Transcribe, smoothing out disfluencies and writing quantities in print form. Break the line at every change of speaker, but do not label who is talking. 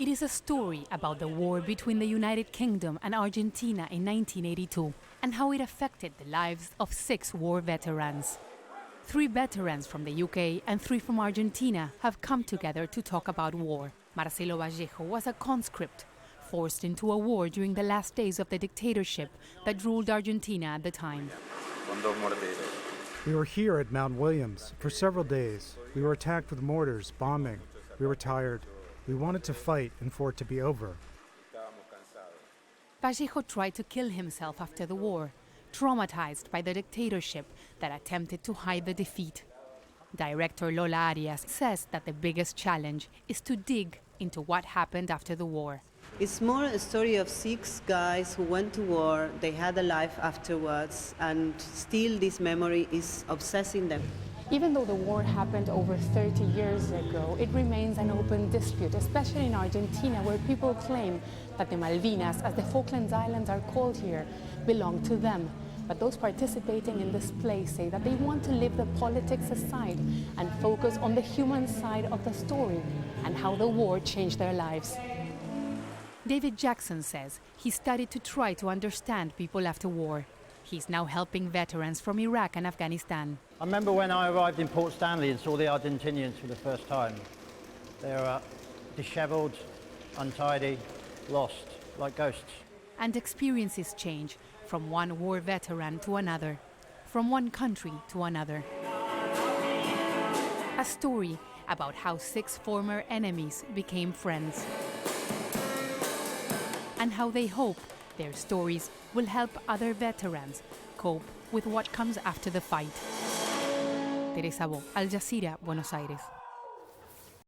It is a story about the war between the United Kingdom and Argentina in 1982 and how it affected the lives of 6 war veterans. 3 veterans from the UK and 3 from Argentina have come together to talk about war. Marcelo Vallejo was a conscript, forced into a war during the last days of the dictatorship that ruled Argentina at the time.
We were here at Mount Williams for several days. We were attacked with mortars, bombing. We were tired. We wanted to fight and for it to be over.
Vallejo tried to kill himself after the war, traumatized by the dictatorship that attempted to hide the defeat. Director Lola Arias says that the biggest challenge is to dig into what happened after the war.
It's more a story of 6 guys who went to war, they had a life afterwards, and still this memory is obsessing them.
Even though the war happened over 30 years ago, it remains an open dispute, especially in Argentina, where people claim that the Malvinas, as the Falklands Islands are called here, belong to them. But those participating in this play say that they want to leave the politics aside and focus on the human side of the story and how the war changed their lives.
David Jackson says he studied to try to understand people after war. He's now helping veterans from Iraq and Afghanistan.
I remember when I arrived in Port Stanley and saw the Argentinians for the first time. They were disheveled, untidy, lost, like ghosts.
And experiences change from one war veteran to another, from one country to another. A story about how 6 former enemies became friends, and how they hope their stories will help other veterans cope with what comes after the fight. Teresa Bo, Al Jazeera, Buenos Aires.